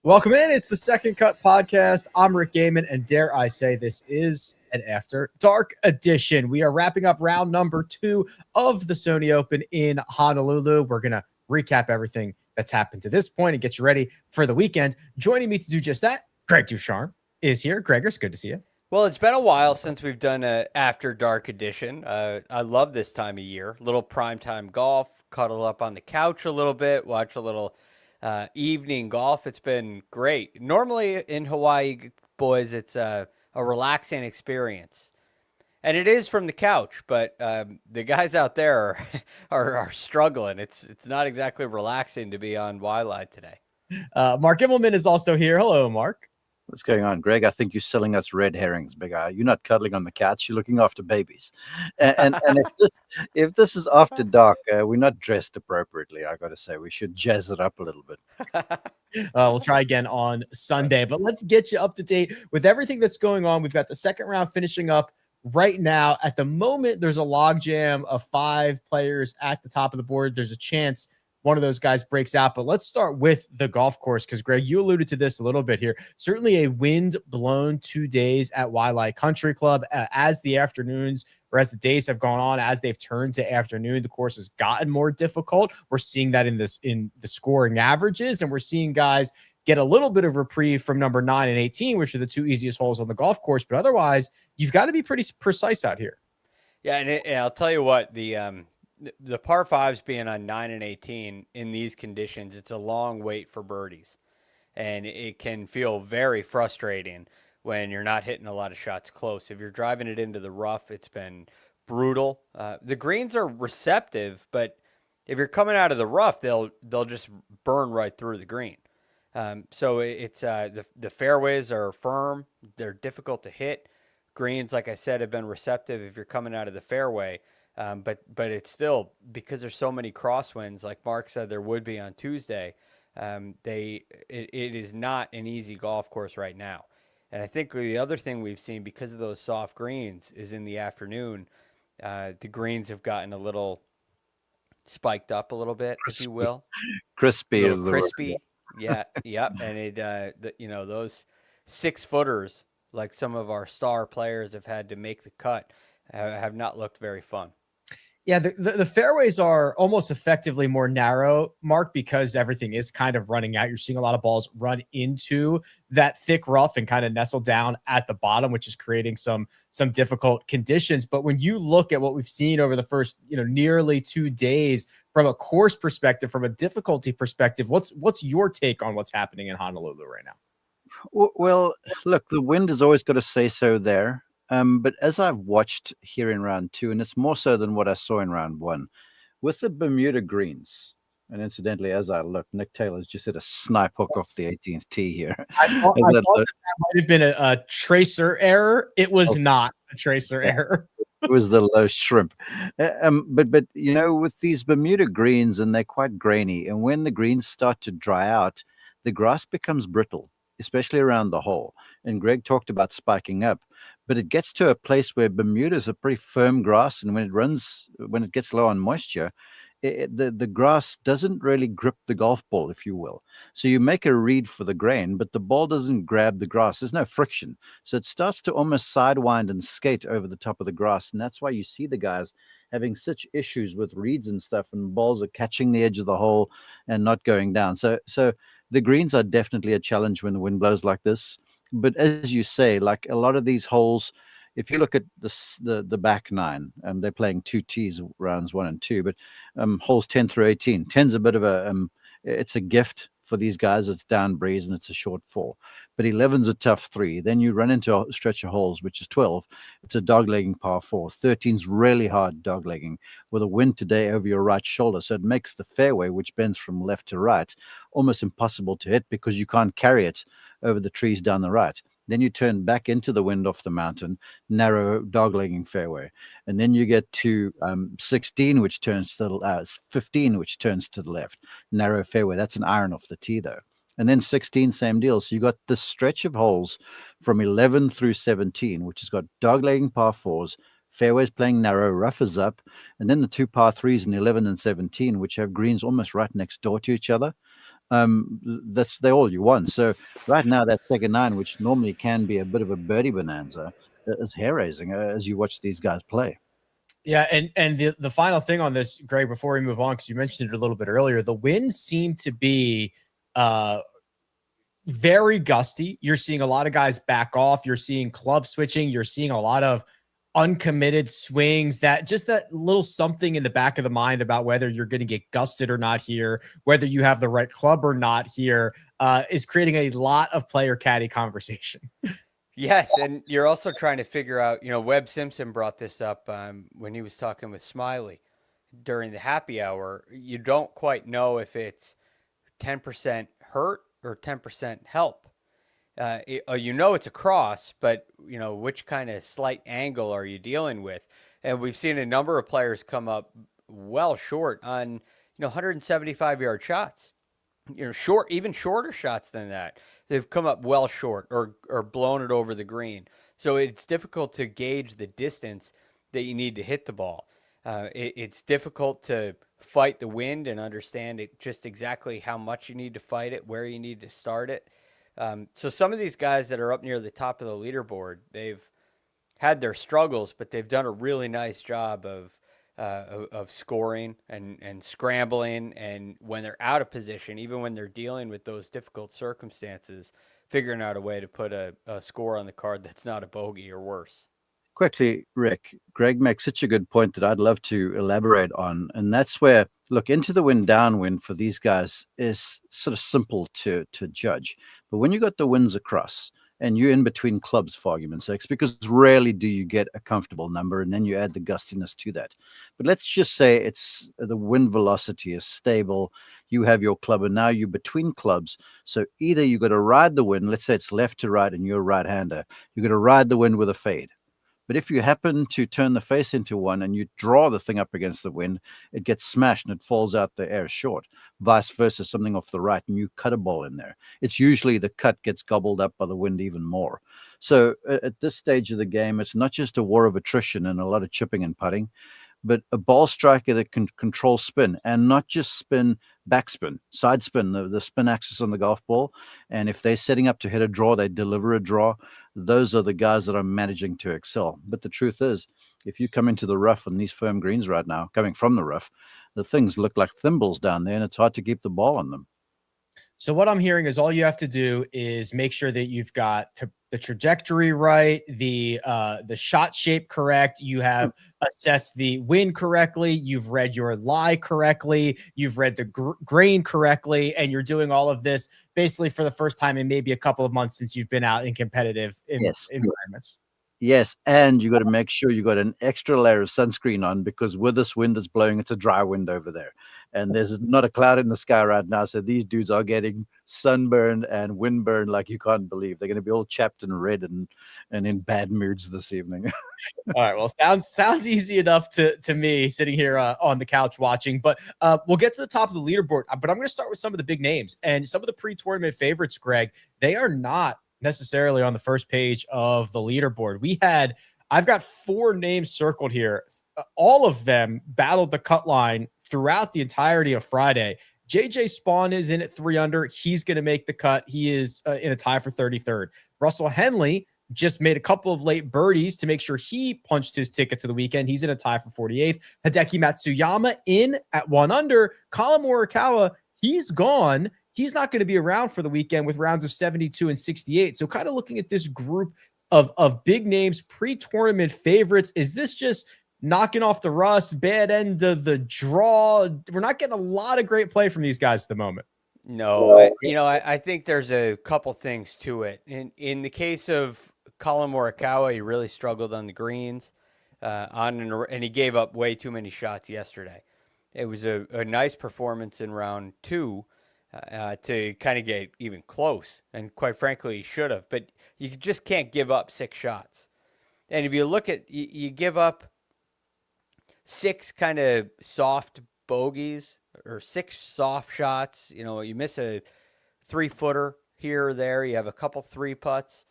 Welcome in. It's the Second Cut Podcast. I'm Rick Gehman, and dare I say this is an After Dark edition. We are wrapping up round number 2 of the Sony Open in Honolulu. We're going to recap everything that's happened to this point and get you ready for the weekend. Joining me to do just that, Greg DuCharme is here. Gregor, it's good to see you. Well, it's been a while since we've done an After Dark edition. I love this time of year. Little primetime golf, cuddle up on the couch a little bit, watch a little evening golf. It's been great. Normally in Hawaii, boys, it's a relaxing experience. And it is from the couch, but the guys out there are struggling. It's not exactly relaxing to be on Waialae today. Mark Immelman is also here. Hello, Mark. What's going on, Greg? I think you're selling us red herrings, big eye. You're not cuddling on the couch. You're looking after babies. And if this is after dark, we're not dressed appropriately. I got to say, we should jazz it up a little bit. We'll try again on Sunday, but let's get you up to date with everything that's going on. We've got the second round finishing up right now. At the moment, there's a logjam of 5 players at the top of the board. There's a chance one of those guys breaks out, but let's start with the golf course because, Greg, you alluded to this a little bit here. Certainly a wind-blown 2 days at Waialae Country Club. As the afternoons or as the days have gone on, as they've turned to afternoon, the course has gotten more difficult. We're seeing that in the scoring averages, and we're seeing guys get a little bit of reprieve from number 9 and 18, which are the 2 easiest holes on the golf course. But otherwise, you've got to be pretty precise out here. Yeah, and I'll tell you what, the par 5s being on 9 and 18 in these conditions, it's a long wait for birdies. And it can feel very frustrating when you're not hitting a lot of shots close. If you're driving it into the rough, it's been brutal. The greens are receptive, but if you're coming out of the rough, they'll just burn right through the green. So it's the fairways are firm. They're difficult to hit. Greens, like I said, have been receptive if you're coming out of the fairway. But it's still, because there's so many crosswinds, like Mark said there would be on Tuesday, it is not an easy golf course right now. And I think the other thing we've seen because of those soft greens is in the afternoon, the greens have gotten a little spiked up a little bit, if you will. Crispy is the crispy. Word. Yeah. And those 6-footers, like some of our star players have had to make the cut, have not looked very fun. Yeah, the fairways are almost effectively more narrow, Mark, because everything is kind of running out. You're seeing a lot of balls run into that thick rough and kind of nestle down at the bottom, which is creating some difficult conditions. But when you look at what we've seen over the first, nearly 2 days from a course perspective, from a difficulty perspective, what's your take on what's happening in Honolulu right now? Well, look, the wind has always got to say so there. But as I've watched here in round 2, and it's more so than what I saw in round 1, with the Bermuda greens, and incidentally, as I look, Nick Taylor's just hit a snipe hook off the 18th tee here. I thought that might have been a tracer error. It was not a tracer error. It was the low shrimp. But with these Bermuda greens, and they're quite grainy, and when the greens start to dry out, the grass becomes brittle, especially around the hole. And Greg talked about spiking up. But it gets to a place where Bermuda is a pretty firm grass, and when it gets low on moisture, the grass doesn't really grip the golf ball, if you will. So you make a read for the grain, but the ball doesn't grab the grass. There's no friction. So it starts to almost sidewind and skate over the top of the grass. And that's why you see the guys having such issues with reads and stuff, and balls are catching the edge of the hole and not going down. So the greens are definitely a challenge when the wind blows like this. But as you say, like a lot of these holes, if you look at the back 9, they're playing 2 tees, rounds 1 and 2, but holes 10 through 18. 10's a bit of it's a gift for these guys. It's down breeze and it's a short 4. But 11's a tough 3. Then you run into a stretch of holes, which is 12. It's a doglegging par 4. 13's really hard doglegging with a wind today over your right shoulder. So it makes the fairway, which bends from left to right, almost impossible to hit because you can't carry it over the trees down the right. Then you turn back into the wind off the mountain, narrow doglegging fairway. And then you get to 16, which turns to the 15, which turns to the left, narrow fairway. That's an iron off the tee, though. And then 16, same deal. So you got this stretch of holes from 11 through 17, which has got doglegging par 4s, fairways playing narrow, rough is up, and then the 2 par 3s in 11 and 17, which have greens almost right next door to each other. They're all you want. So right now, that second nine, which normally can be a bit of a birdie bonanza, is hair raising as you watch these guys play. Yeah, and the final thing on this, Greg, before we move on, because you mentioned it a little bit earlier, the winds seem to be very gusty. You're seeing a lot of guys back off. You're seeing club switching. You're seeing a lot of uncommitted swings, that just that little something in the back of the mind about whether you're going to get gusted or not here, whether you have the right club or not here, is creating a lot of player caddy conversation. Yes, and you're also trying to figure out, Webb Simpson brought this up when he was talking with Smiley during the happy hour. You don't quite know if it's 10% hurt or 10% help. It's a cross, but which kind of slight angle are you dealing with? And we've seen a number of players come up well short on 175-yard shots. Even shorter shots than that. They've come up well short or blown it over the green. So it's difficult to gauge the distance that you need to hit the ball. It's difficult to fight the wind and understand just exactly how much you need to fight it, where you need to start it. So some of these guys that are up near the top of the leaderboard, they've had their struggles, but they've done a really nice job of scoring and scrambling. And when they're out of position, even when they're dealing with those difficult circumstances, figuring out a way to put a score on the card that's not a bogey or worse. Quickly, Rick, Greg makes such a good point that I'd love to elaborate on. And that's where, look, into the wind, downwind for these guys is sort of simple to judge. But when you got the winds across and you're in between clubs, for argument's sake, because rarely do you get a comfortable number, and then you add the gustiness to that. But let's just say it's the wind velocity is stable. You have your club, and now you're between clubs. So either you got to ride the wind, let's say it's left to right and you're a right-hander, you got to ride the wind with a fade. But if you happen to turn the face into one and you draw the thing up against the wind, it gets smashed and it falls out the air short. Vice versa, something off the right and you cut a ball in there. It's usually the cut gets gobbled up by the wind even more. So at this stage of the game, it's not just a war of attrition and a lot of chipping and putting, but a ball striker that can control spin, and not just spin, backspin, side spin, the spin axis on the golf ball. And if they're setting up to hit a draw, they deliver a draw. Those are the guys that are managing to excel. But the truth is, if you come into the rough on these firm greens right now, coming from the rough, the things look like thimbles down there, and it's hard to keep the ball on them. So what I'm hearing is all you have to do is make sure that you've got the trajectory right, the shot shape correct. You have assessed the wind correctly. You've read your lie correctly. You've read the grain correctly, and you're doing all of this basically for the first time in maybe a couple of months since you've been out in competitive environments. Yes, and you got to make sure you got an extra layer of sunscreen on, because with this wind that's blowing, it's a dry wind over there. And there's not a cloud in the sky right now. So these dudes are getting sunburn and windburn like you can't believe. They're going to be all chapped and red and in bad moods this evening. All right. Well, sounds easy enough to me sitting here on the couch watching, but we'll get to the top of the leaderboard. But I'm going to start with some of the big names and some of the pre-tournament favorites, Greg. They are not necessarily on the first page of the leaderboard. I've got 4 names circled here. All of them battled the cut line throughout the entirety of Friday. JJ Spawn is in at 3 under. He's going to make the cut. He is in a tie for 33rd. Russell Henley just made a couple of late birdies to make sure he punched his ticket to the weekend. He's in a tie for 48th. Hideki Matsuyama in at 1 under. Colin Morikawa, he's gone. He's not going to be around for the weekend with rounds of 72 and 68. So kind of looking at this group of big names, pre-tournament favorites, is this just knocking off the rust, bad end of the draw? We're not getting a lot of great play from these guys at the moment. No, I think there's a couple things to it. In the case of Colin Morikawa, he really struggled on the greens, and he gave up way too many shots yesterday. It was a nice performance in round 2 to kind of get even close, and quite frankly, he should have. But you just can't give up 6 shots. And if you look at, you give up 6 kind of soft bogeys or 6 soft shots. You miss a 3-footer here or there. You have a couple 3-putts.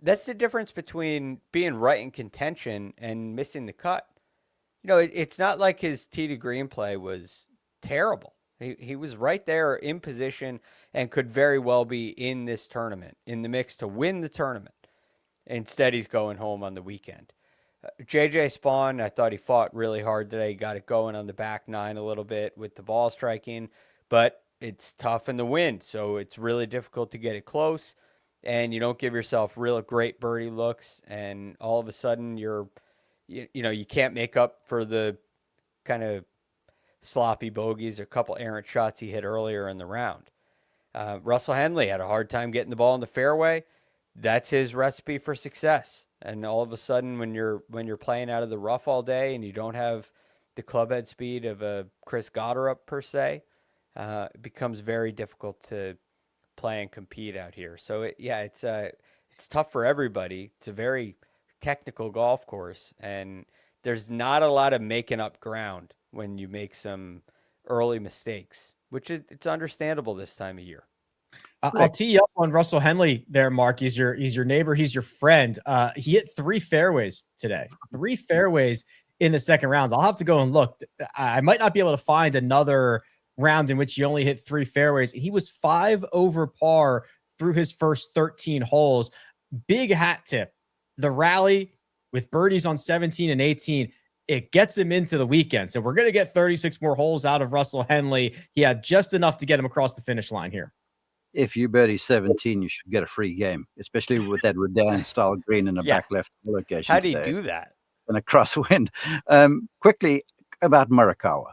That's the difference between being right in contention and missing the cut. It's not like his tee to green play was terrible. He was right there in position and could very well be in this tournament, in the mix to win the tournament. Instead, he's going home on the weekend. JJ Spawn, I thought he fought really hard today. He got it going on the back nine a little bit with the ball striking, but it's tough in the wind, so it's really difficult to get it close, and you don't give yourself real great birdie looks, and all of a sudden you can't make up for the kind of sloppy bogeys, a couple errant shots he hit earlier in the round. Russell Henley had a hard time getting the ball in the fairway. That's his recipe for success. And all of a sudden, when you're playing out of the rough all day and you don't have the clubhead speed of a Chris Gotterup per se, it becomes very difficult to play and compete out here. So it's tough for everybody. It's a very technical golf course, and there's not a lot of making up ground when you make some early mistakes, which it's understandable this time of year. I'll tee you up on Russell Henley there, Mark. He's your neighbor. He's your friend. He hit 3 fairways today, 3 fairways in the second round. I'll have to go and look. I might not be able to find another round in which he only hit 3 fairways. He was 5 over par through his first 13 holes. Big hat tip. The rally with birdies on 17 and 18, it gets him into the weekend. So we're going to get 36 more holes out of Russell Henley. He had just enough to get him across the finish line here. If you birdie 17, you should get a free game, especially with that Redan style green in a back left location. How do you do that? And a crosswind. Quickly about Morikawa.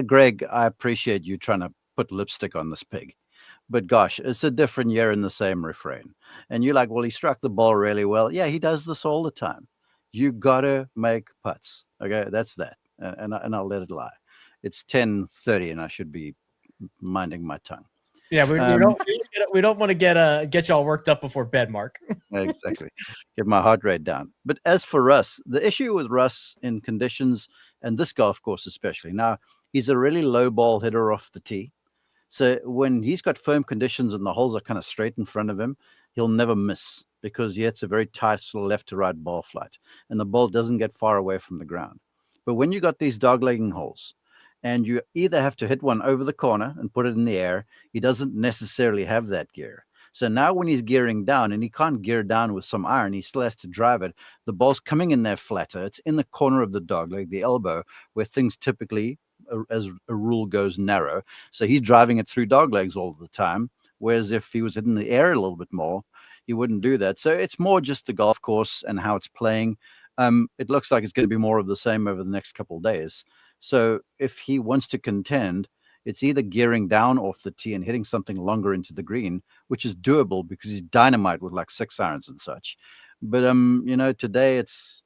Greg, I appreciate you trying to put lipstick on this pig. But gosh, it's a different year in the same refrain. And you're like, well, he struck the ball really well. Yeah, he does this all the time. You got to make putts. Okay, that's that. And I'll let it lie. It's 10:30 and I should be minding my tongue. Yeah, we don't want to get y'all worked up before bed, Mark. Exactly. Get my heart rate down. But as for Russ, the issue with Russ in conditions, and this golf course especially, now he's a really low ball hitter off the tee. So when he's got firm conditions and the holes are kind of straight in front of him, he'll never miss because he hits a very tight sort of left to right ball flight, and the ball doesn't get far away from the ground. But when you got these doglegging holes, and you either have to hit one over the corner and put it in the air, he doesn't necessarily have that gear. So now when he's gearing down, and he can't gear down with some iron, he still has to drive it. The ball's coming in there flatter. It's in the corner of the dogleg, the elbow, where things typically, as a rule, goes narrow. So he's driving it through doglegs all the time. Whereas if he was hitting the air a little bit more, he wouldn't do that. So it's more just the golf course and how it's playing. It looks like it's going to be more of the same over the next couple of days. So if he wants to contend, it's either gearing down off the tee and hitting something longer into the green, which is doable because he's dynamite with like 6 irons and such. But today it's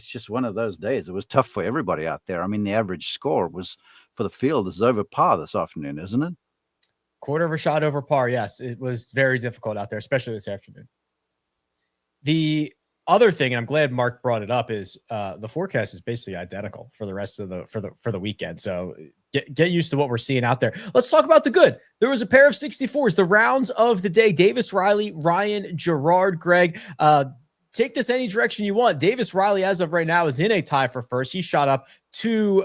just one of those days. It was tough for everybody out there. I mean, the average score was for the field is over par this afternoon, isn't it? Quarter of a shot over par. Yes, it was very difficult out there, especially this afternoon. The other thing, and I'm glad Mark brought it up, is the forecast is basically identical for the rest of the weekend. So get used to what we're seeing out there. Let's talk about the good. There was a pair of 64s, the rounds of the day. Davis Riley, Ryan Gerard. Greg, take this any direction you want. Davis Riley, as of right now, is in a tie for first. He shot up to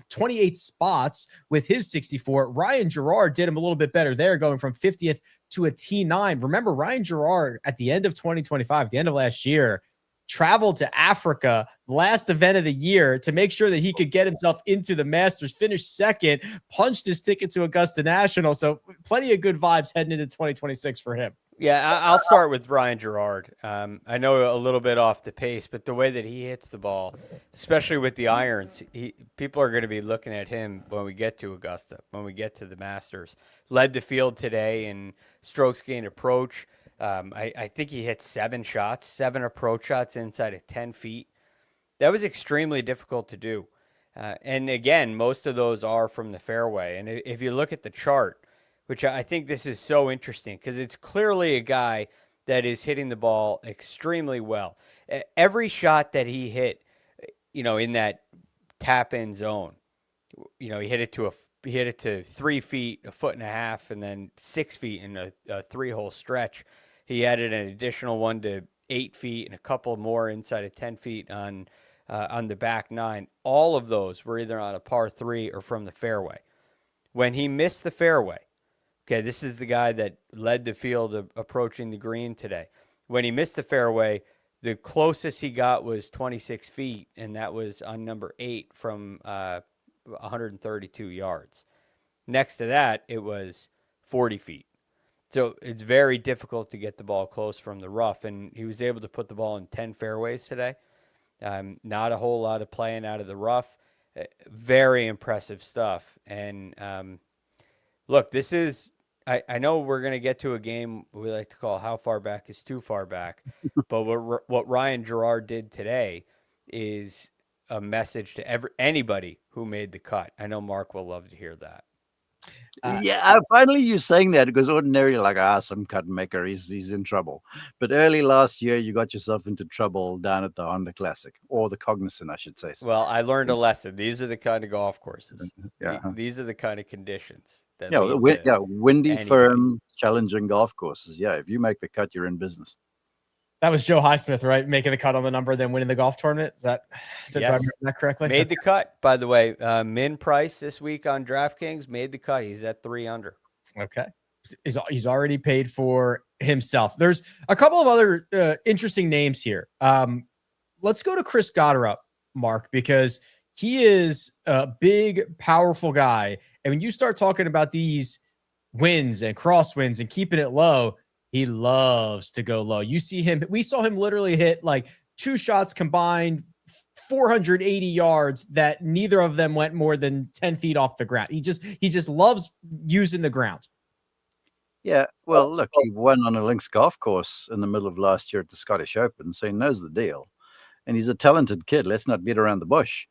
28 spots with his 64. Ryan Gerard did him a little bit better there, going from 50th to a T9. Remember, Ryan Gerard at the end of 2025, the end of last year, traveled to Africa, last event of the year, to make sure that he could get himself into the Masters, finished second, punched his ticket to Augusta National. So plenty of good vibes heading into 2026 for him. Yeah, I'll start with Ryan Gerard. I know a little bit off the pace, but the way that he hits the ball, especially with the irons, people are going to be looking at him when we get to Augusta, when we get to the Masters. Led the field today in strokes gained approach. I think he hit 7 approach shots inside of 10 feet. That was extremely difficult to do. And again, most of those are from the fairway. And if you look at the chart, which I think this is so interesting because it's clearly a guy that is hitting the ball extremely well. Every shot that he hit, in that tap-in zone, he hit it to 3 feet, 1.5 feet, and then 6 feet in a 3-hole stretch. He added an additional one to 8 feet and a couple more inside of 10 feet on the back nine. All of those were either on a par 3 or from the fairway. When he missed the fairway, okay, this is the guy that led the field approaching the green today. When he missed the fairway, the closest he got was 26 feet, and that was on number 8 from 132 yards. Next to that, it was 40 feet. So it's very difficult to get the ball close from the rough, and he was able to put the ball in 10 fairways today. Not a whole lot of playing out of the rough. Very impressive stuff. And look, this is, I know we're going to get to a game we like to call How Far Back is Too Far Back, but what Ryan Gerard did today is a message to anybody who made the cut. I know Mark will love to hear that. Finally you saying that, because ordinarily like, some cut maker, he's in trouble. But early last year, you got yourself into trouble down at the Honda Classic, or the Cognizant, I should say. Well, I learned a lesson. These are the kind of golf courses. Yeah. These are the kind of conditions that windy, anybody. firm, challenging golf courses. Yeah, if you make the cut, you're in business. That was Joe Highsmith, right? Making the cut on the number, then winning the golf tournament. Is that do I remember that correctly? Made the cut, by the way. Min Price this week on DraftKings made the cut. He's at 3 under. Okay. He's already paid for himself. There's a couple of other interesting names here. Let's go to Chris Gotterup, Mark, because he is a big, powerful guy. And when you start talking about these wins and crosswinds and keeping it low, he loves to go low. You see him. We saw him literally hit like 2 shots combined, 480 yards that neither of them went more than 10 feet off the ground. He just loves using the ground. Yeah. Well, look, he won on a links golf course in the middle of last year at the Scottish Open, so he knows the deal. And he's a talented kid. Let's not beat around the bush.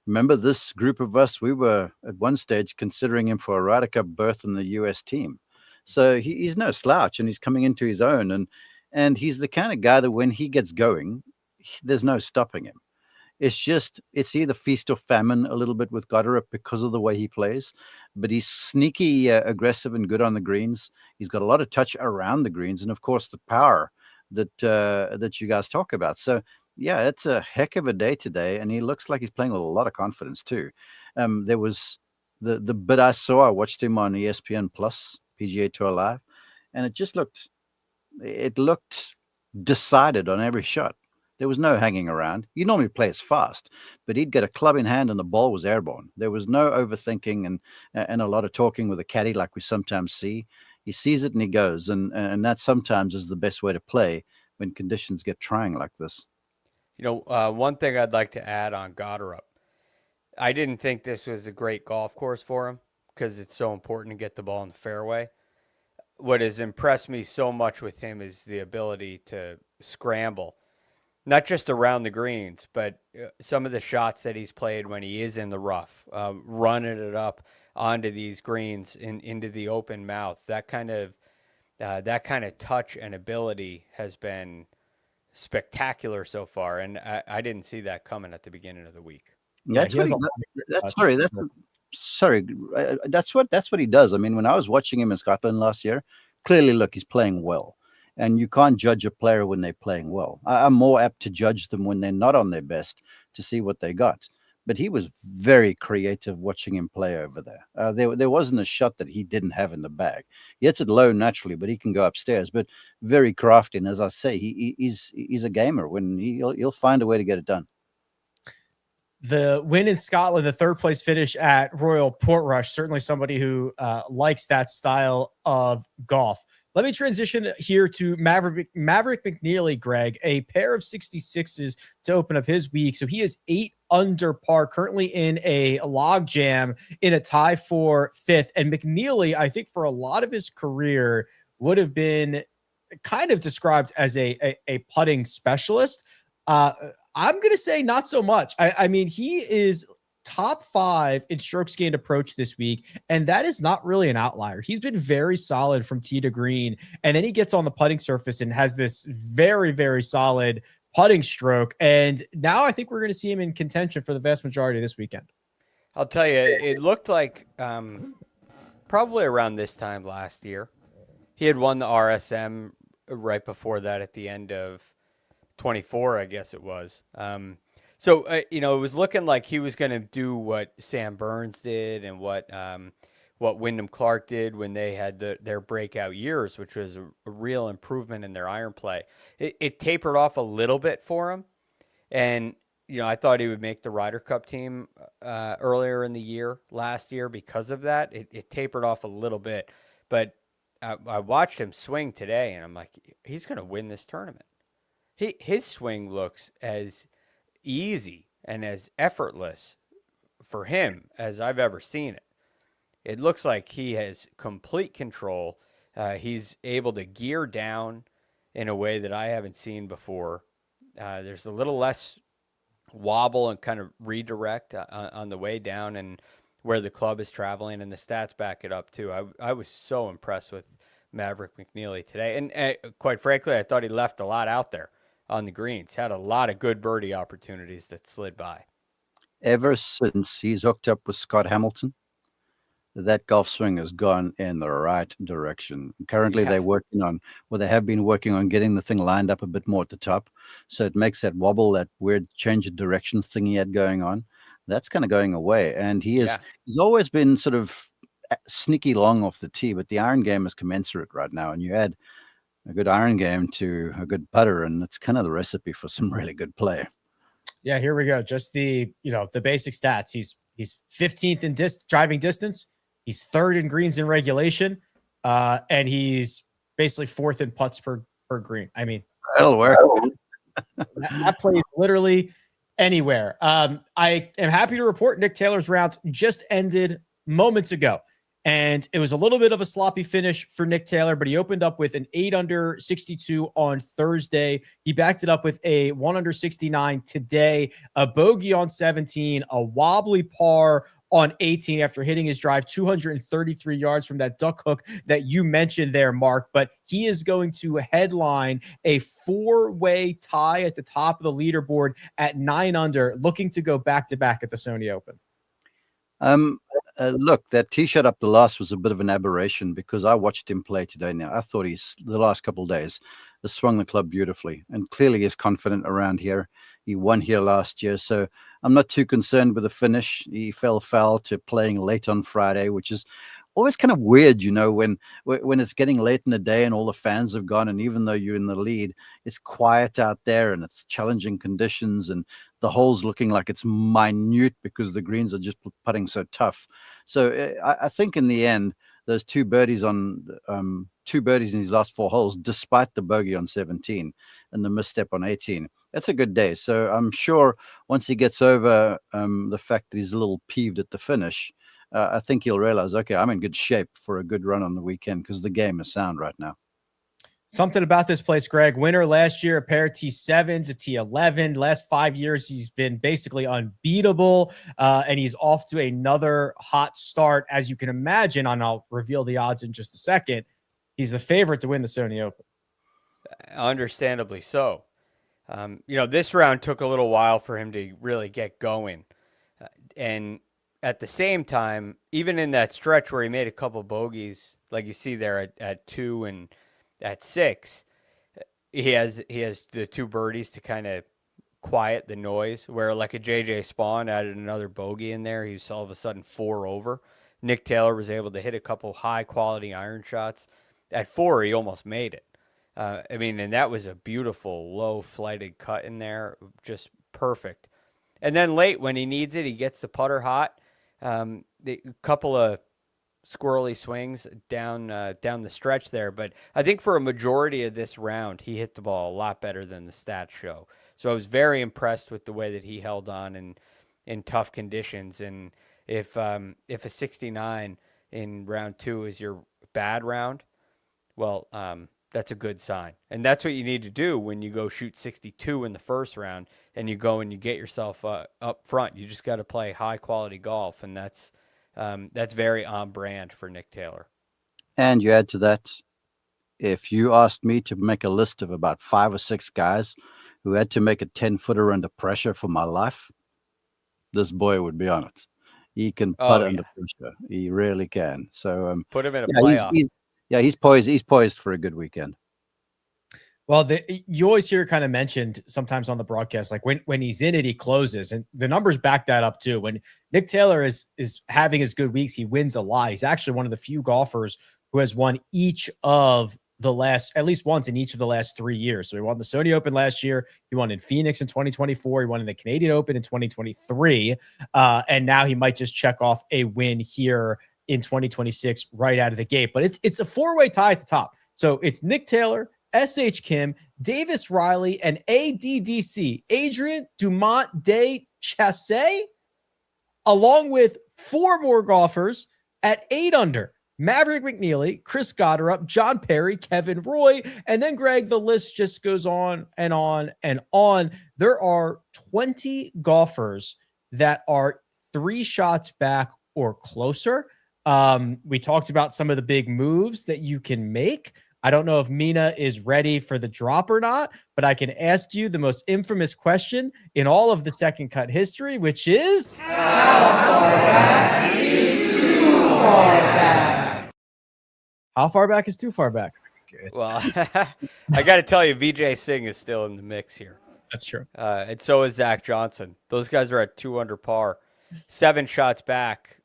Remember, this group of us, we were at one stage considering him for a Ryder Cup berth in the US team. So he's no slouch, and he's coming into his own. And he's the kind of guy that when he gets going, there's no stopping him. It's either feast or famine a little bit with Gotterup because of the way he plays. But he's sneaky, aggressive, and good on the greens. He's got a lot of touch around the greens, and of course the power that you guys talk about. So yeah, it's a heck of a day today, and he looks like he's playing with a lot of confidence too. There was the bit I watched him on ESPN Plus, PGA Tour Live, and it looked decided on every shot. There was no hanging around. He normally plays fast, but he'd get a club in hand and the ball was airborne. There was no overthinking and a lot of talking with a caddy like we sometimes see. He sees it and he goes, and that sometimes is the best way to play when conditions get trying like this. One thing I'd like to add on Gotterup, I didn't think this was a great golf course for him because it's so important to get the ball in the fairway. What has impressed me so much with him is the ability to scramble, not just around the greens, but some of the shots that he's played when he is in the rough, running it up onto these greens into the open mouth. That kind of touch and ability has been spectacular so far, and I didn't see that coming at the beginning of the week. That's what he does. I mean, when I was watching him in Scotland last year, clearly, look, he's playing well. And you can't judge a player when they're playing well. I'm more apt to judge them when they're not on their best to see what they got. But he was very creative watching him play over there. There wasn't a shot that he didn't have in the bag. He hits it low naturally, but he can go upstairs. But very crafty. And as I say, he's a gamer. When he'll find a way to get it done. The win in Scotland, the 3rd place finish at Royal Portrush, certainly somebody who likes that style of golf. Let me transition here to Maverick McNeely, Greg, a pair of 66s to open up his week. So he is 8 under par, currently in a log jam in a tie for 5th. And McNeely, I think for a lot of his career, would have been kind of described as a putting specialist. I'm going to say not so much. I mean, he is top 5 in strokes gained approach this week, and that is not really an outlier. He's been very solid from tee to green, and then he gets on the putting surface and has this very, very solid putting stroke. And now I think we're going to see him in contention for the vast majority of this weekend. I'll tell you, it looked like probably around this time last year, he had won the RSM right before that at the end of 24, I guess it was. So, it was looking like he was going to do what Sam Burns did and what what Wyndham Clark did when they had their breakout years, which was a real improvement in their iron play. It tapered off a little bit for him. And, I thought he would make the Ryder Cup team earlier in the year, last year, because of that. It tapered off a little bit. But I watched him swing today, and I'm like, he's going to win this tournament. His swing looks as easy and as effortless for him as I've ever seen it. It looks like he has complete control. He's able to gear down in a way that I haven't seen before. There's a little less wobble and kind of redirect on the way down and where the club is traveling, and the stats back it up too. I was so impressed with Maverick McNeely today. And quite frankly, I thought he left a lot out there on the greens. Had a lot of good birdie opportunities that slid by. Ever since he's hooked up with Scott Hamilton, that golf swing has gone in the right direction. Currently, they're working on, they have been working on getting the thing lined up a bit more at the top. So it makes that wobble, that weird change of direction thing he had going on. That's kind of going away. And he's always been sort of sneaky long off the tee, but the iron game is commensurate right now. And you add a good iron game to a good putter, and it's kind of the recipe for some really good play. Yeah, here we go. Just the basic stats. He's 15th in driving distance. He's third in greens in regulation, and he's basically fourth in putts per green. I mean, that'll work. that plays literally anywhere. I am happy to report Nick Taylor's round just ended moments ago, and it was a little bit of a sloppy finish for Nick Taylor, but he opened up with an 8 under 62 on Thursday. He backed it up with a 1 under 69 today, a bogey on 17, a wobbly par on 18 after hitting his drive 233 yards from that duck hook that you mentioned there, Mark. But he is going to headline a 4-way tie at the top of the leaderboard at 9 under, looking to go back-to-back at the Sony Open. Look, that tee shot up the last was a bit of an aberration because I watched him play today. Now, I thought the last couple of days, has swung the club beautifully, and clearly is confident around here. He won here last year, so I'm not too concerned with the finish. He fell foul to playing late on Friday, which is always kind of weird, when it's getting late in the day and all the fans have gone, and even though you're in the lead, it's quiet out there and it's challenging conditions, and the hole's looking like it's minute because the greens are just putting so tough. So I think in the end, those two birdies in his last 4 holes, despite the bogey on 17 and the misstep on 18, that's a good day. So I'm sure once he gets over the fact that he's a little peeved at the finish, I think he'll realize, okay, I'm in good shape for a good run on the weekend because the game is sound right now. Something about this place, Greg. Winner last year, a pair of T7s, a T11. Last 5 years, he's been basically unbeatable, and he's off to another hot start. As you can imagine, and I'll reveal the odds in just a second, he's the favorite to win the Sony Open. Understandably so. This round took a little while for him to really get going. And at the same time, even in that stretch where he made a couple bogeys, like you see there at 2 and at 6, he has the 2 birdies to kind of quiet the noise, where like a JJ Spawn added another bogey in there. He was all of a sudden 4 over. Nick Taylor was able to hit a couple high quality iron shots. At 4, he almost made it. And that was a beautiful low flighted cut in there, just perfect. And then late when he needs it, he gets the putter hot. The couple of squirrely swings down the stretch there, but I think for a majority of this round, he hit the ball a lot better than the stats show. So I was very impressed with the way that he held on in tough conditions. And if a 69 in round 2 is your bad round, well, that's a good sign. And that's what you need to do when you go shoot 62 in the first round and you go and you get yourself up front. You just got to play high quality golf, and that's very on brand for Nick Taylor. And you add to that, if you asked me to make a list of about 5 or 6 guys who had to make a 10-footer under pressure for my life, this boy would be on it. He can putt under pressure. He really can. So put him in a playoff. He's poised for a good weekend. Well, you always hear kind of mentioned sometimes on the broadcast, like when he's in it, he closes, and the numbers back that up too. When Nick Taylor is having his good weeks, he wins a lot. He's actually one of the few golfers who has won each of the last, at least once in each of the last 3 years. So he won the Sony Open last year. He won in Phoenix in 2024. He won in the Canadian Open in 2023. And now he might just check off a win here in 2026 right out of the gate. But it's a four-way tie at the top. So it's Nick Taylor, S.H. Kim, Davis Riley, and ADDC, Adrian Dumont de Chassé, along with 4 more golfers at 8 under. Maverick McNeely, Chris Gotterup, John Perry, Kevin Roy, and then Greg, the list just goes on and on and on. There are 20 golfers that are 3 shots back or closer. We talked about some of the big moves that you can make. I don't know if Mina is ready for the drop or not, but I can ask you the most infamous question in all of the Second Cut history, which is... How far back is too far back? How far back is too far back? Well, I got to tell you, Vijay Singh is still in the mix here. That's true. And so is Zach Johnson. Those guys are at 2 under par, 7 shots back.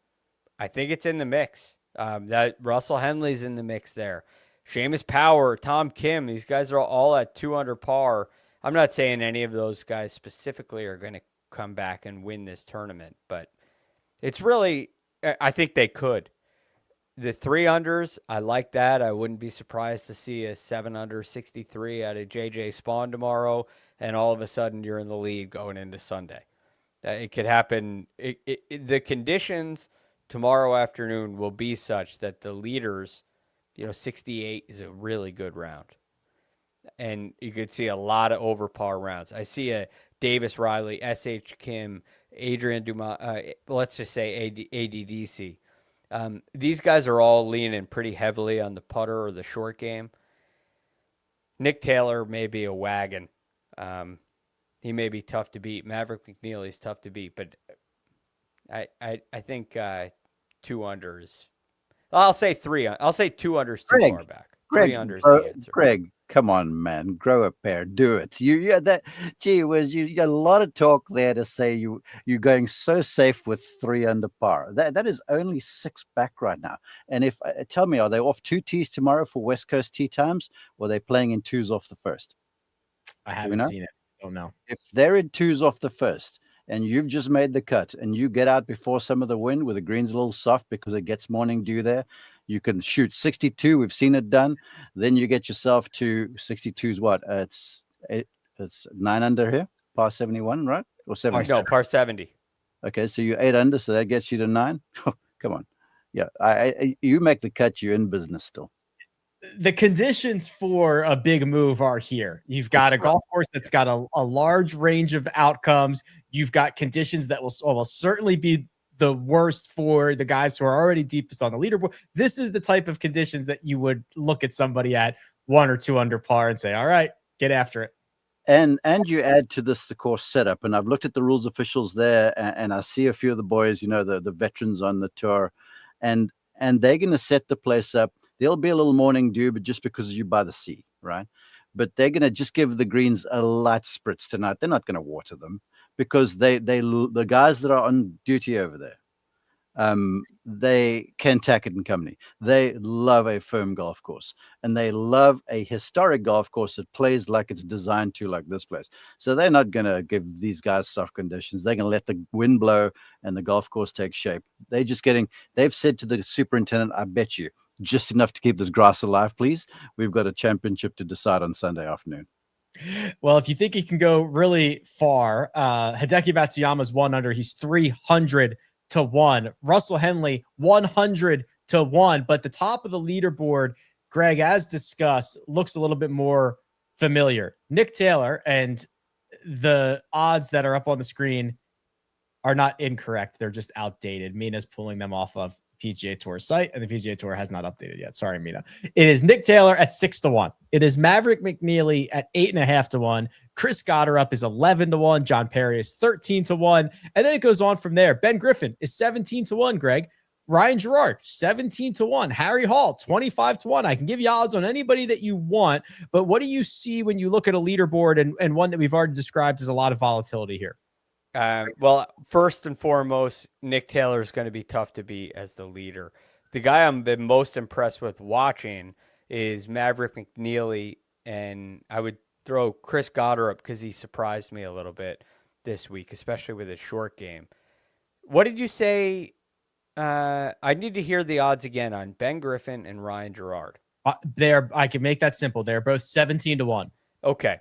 I think it's in the mix. That Russell Henley's in the mix there. Seamus Power, Tom Kim, these guys are all at 2 under par. I'm not saying any of those guys specifically are going to come back and win this tournament, but it's really, I think they could. The 3 unders, I like that. I wouldn't be surprised to see a 7 under 63 out of JJ Spawn tomorrow, and all of a sudden you're in the lead going into Sunday. It could happen. The conditions tomorrow afternoon will be such that the leaders, 68 is a really good round. And you could see a lot of over par rounds. I see a Davis Riley, S.H. Kim, Adrian Dumont, let's just say ADDC. These guys are all leaning pretty heavily on the putter or the short game. Nick Taylor may be a wagon. He may be tough to beat. Maverick McNeely is tough to beat, but I think 2 unders. I'll say 3. I'll say 2 unders too far back. 3 unders the answer. Greg, come on, man, grow a pair, do it. You had that. Gee whiz, you got a lot of talk there to say you're going so safe with 3 under par. That is only 6 back right now. And if tell me, are they off 2 tees tomorrow for West Coast tee times, or are they playing in 2s off the first? I haven't seen it. Oh no. If they're in 2s off the first, and you've just made the cut, and you get out before some of the wind where the green's a little soft because it gets morning dew there, you can shoot 62. We've seen it done. Then you get yourself to 62's what? It's 9 under here, par 71, right? Or 70? No, par 70. Okay, so you're 8 under, so that gets you to 9. Come on. Yeah, you make the cut, you're in business still. The conditions for a big move are here. You've got a golf course that's got a large range of outcomes. You've got conditions that will certainly be the worst for the guys who are already deepest on the leaderboard. This is the type of conditions that you would look at somebody at 1 or 2 under par and say, all right, get after it. And you add to this the course setup. And I've looked at the rules officials there, and I see a few of the boys, the veterans on the tour, and they're going to set the place up. There'll be a little morning dew, but just because you're by the sea, right? But they're going to just give the greens a light spritz tonight. They're not going to water them because the guys that are on duty over there, they can Tackett and company. They love a firm golf course, and they love a historic golf course that plays like it's designed to, like this place. So they're not going to give these guys soft conditions. They're going to let the wind blow and the golf course take shape. They've said to the superintendent, I bet you, just enough to keep this grass alive, please. We've got a championship to decide on Sunday afternoon. Well, if you think he can go really far, Hideki Matsuyama's 1 under. He's 300 to 1. Russell Henley 100 to 1. But the top of the leaderboard, Greg, as discussed, looks a little bit more familiar. Nick Taylor, and the odds that are up on the screen are not incorrect. They're just outdated. Mina's pulling them off of PGA Tour site, and the PGA Tour has not updated yet. Sorry, Mina. It is Nick Taylor at 6 to 1. It is Maverick McNeely at 8.5 to 1. Chris Gotterup is 11 to 1. John Perry is 13 to 1. And then it goes on from there. Ben Griffin is 17 to 1, Greg. Ryan Gerard, 17-1. Harry Hall, 25-1. I can give you odds on anybody that you want, but what do you see when you look at a leaderboard and one that we've already described as a lot of volatility here? Well, first and foremost, Nick Taylor is going to be tough to beat as the leader. The guy I'm been most impressed with watching is Maverick McNeely, and I would throw Chris Goddard up because he surprised me a little bit this week, especially with his short game. What did you say? I need to hear the odds again on Ben Griffin and Ryan Gerard. I can make that simple. They're both 17-1. Okay.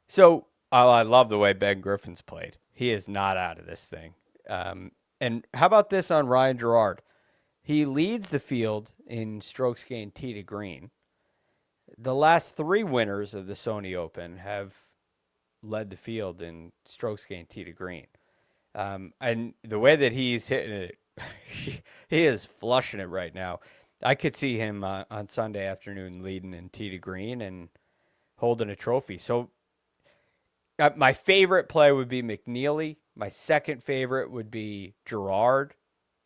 So I love the way Ben Griffin's played. He is not out of this thing. And how about this on Ryan Gerard? He leads the field in strokes gained tee to green. The last 3 winners of the Sony Open have led the field in strokes gained tee to green. And the way that he's hitting it, he is flushing it right now. I could see him on Sunday afternoon leading in tee to green and holding a trophy. So my favorite play would be McNeely. My second favorite would be Gerard,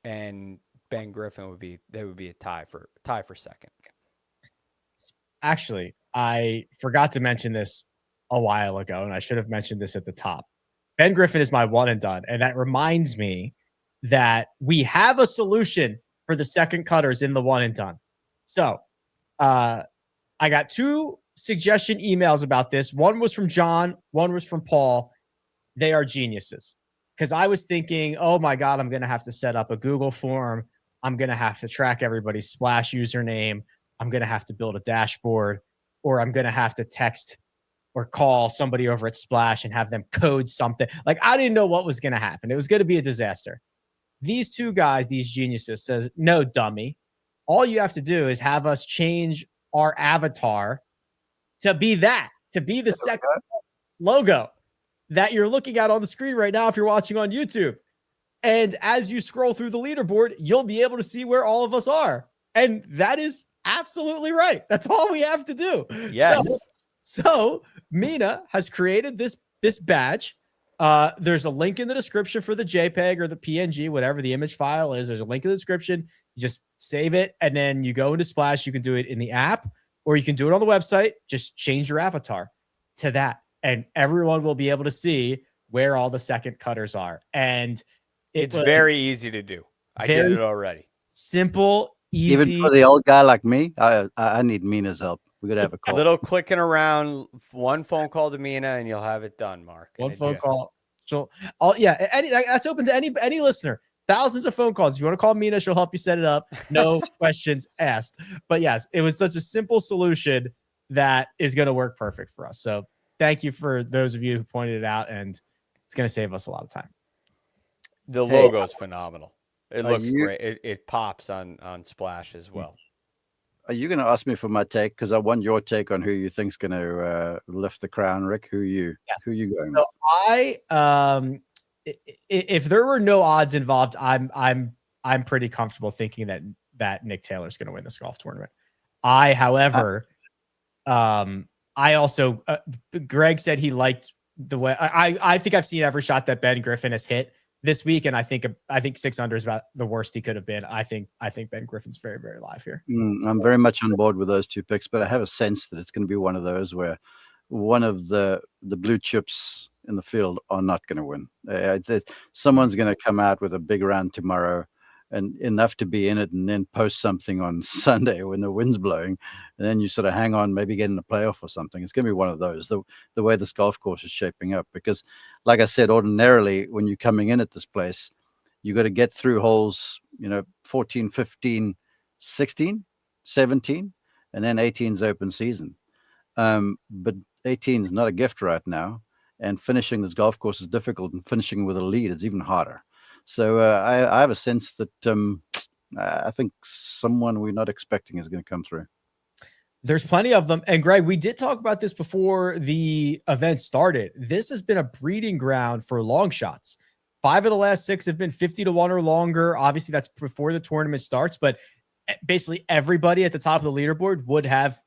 and Ben Griffin would be a tie for second. Actually, I forgot to mention this a while ago, and I should have mentioned this at the top. Ben Griffin is my one and done, and that reminds me that we have a solution for the second cutters in the one and done. So, I got 2 suggestion emails about this. One was from John, one was from Paul. They are geniuses. Because I was thinking, oh my God, I'm going to have to set up a Google form. I'm going to have to track everybody's Splash username. I'm going to have to build a dashboard, or I'm going to have to text or call somebody over at Splash and have them code something. Like, I didn't know what was going to happen. It was going to be a disaster. These 2 guys, these geniuses, says, no, dummy. All you have to do is have us change our avatar to be the second logo that you're looking at on the screen right now if you're watching on YouTube. And as you scroll through the leaderboard, you'll be able to see where all of us are. And that is absolutely right. That's all we have to do. Yes. So Mina has created this badge. There's a link in the description for the JPEG or the PNG, whatever the image file is. There's a link in the description. You just save it, and then you go into Splash. You can do it in the app, or you can do it on the website. Just change your avatar to that, and everyone will be able to see where all the second cutters are. And it's very easy to do. I did it already. Simple, easy. Even for the old guy like me, I need Mina's help. We're going to have a call. A little clicking around, one phone call to Mina, and you'll have it done, Mark. One phone call. That's open to any listener. Thousands of phone calls. If you want to call Mina, she'll help you set it up. No questions asked. But yes, it was such a simple solution that is going to work perfect for us. So thank you for those of you who pointed it out, and it's going to save us a lot of time. The logo is phenomenal. It looks great. It pops on Splash as well. Are you going to ask me for my take? Because I want your take on who you think's going to lift the crown, Rick. Who are you going so with? If there were no odds involved, I'm pretty comfortable thinking that Nick Taylor's going to win this golf tournament. However, I also Greg said he liked the way I think I've seen every shot that Ben Griffin has hit this week, and I think 6 under is about the worst he could have been. I think Ben Griffin's very, very live here. I'm very much on board with those 2 picks, but I have a sense that it's going to be one of those where one of the blue chips in the field are not going to win. Someone's going to come out with a big round tomorrow and enough to be in it, and then post something on Sunday when the wind's blowing, and then you sort of hang on, maybe get in the playoff or something. It's going to be one of those, the way this golf course is shaping up. Because like I said, ordinarily when you're coming in at this place, you got to get through holes, 14, 15, 16, 17, and then 18's open season. But 18 is not a gift right now, and finishing this golf course is difficult, and finishing with a lead is even harder. So I have a sense that I think someone we're not expecting is going to come through. There's plenty of them. And Greg, we did talk about this before the event started. This has been a breeding ground for long shots. 5 of the last 6 have been 50-1 or longer. Obviously, that's before the tournament starts, but basically everybody at the top of the leaderboard would have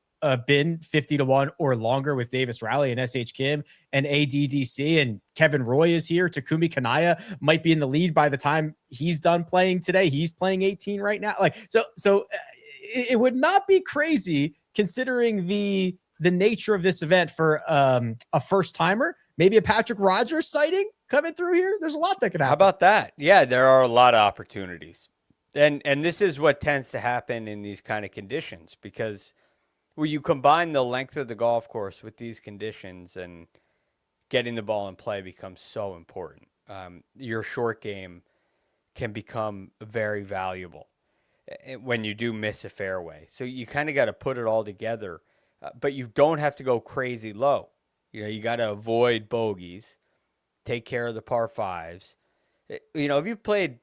been 50-1 or longer with Davis Riley and SH Kim and ADDC, and Kevin Roy is here. Takumi Kanaya might be in the lead by the time he's done playing today. He's playing 18 right now. Like, so it would not be crazy considering the nature of this event for a first timer, maybe a Patrick Rogers sighting coming through here. There's a lot that could happen. How about that? Yeah, there are a lot of opportunities. And this is what tends to happen in these kind of conditions, because when you combine the length of the golf course with these conditions, and getting the ball in play becomes so important. Your short game can become very valuable when you do miss a fairway. So you kind of got to put it all together, but you don't have to go crazy low. You know, you got to avoid bogeys, take care of the par fives. You know, if you played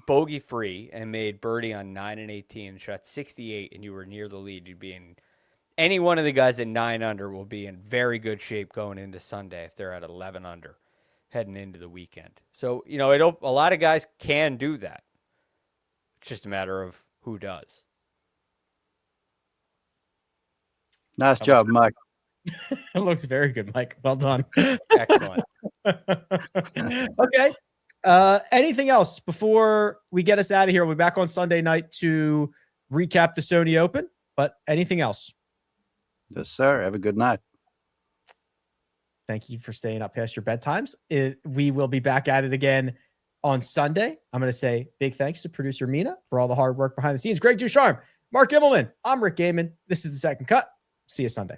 bogey free and made birdie on 9 and 18 and shot 68 and you were near the lead, you'd be in, any one of the guys at 9 under will be in very good shape going into Sunday if they're at 11 under heading into the weekend. So, you know, a lot of guys can do that. It's just a matter of who does. Nice job, Mike. It looks very good, Mike. Well done. Excellent. Okay. Anything else before we get us out of here? We'll be back on Sunday night to recap the Sony Open, but anything else? Yes, sir. Have a good night. Thank you for staying up past your bedtimes. We will be back at it again on Sunday. I'm going to say big thanks to producer Mina for all the hard work behind the scenes. Greg DuCharme, Mark Immelman. I'm Rick Gehman. This is The Second Cut. See you Sunday.